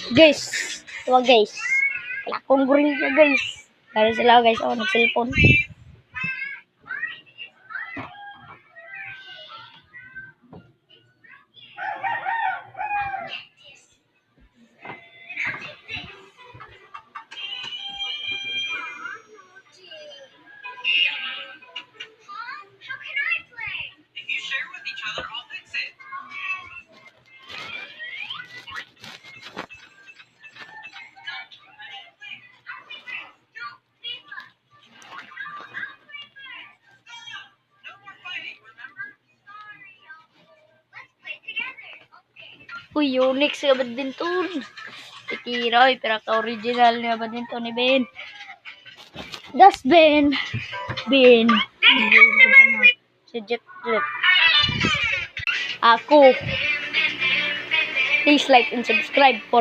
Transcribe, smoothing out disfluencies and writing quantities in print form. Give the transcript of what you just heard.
Guys, tuwa guys. Kalakong guring ka guys. Dari sila guys, ako nag-cellphone. Uy, unique sa badminton. Ikiroy, pero ka-original na badminton ni Ben. Das Ben. Ben. Si Jeff. Ako. Please like and subscribe for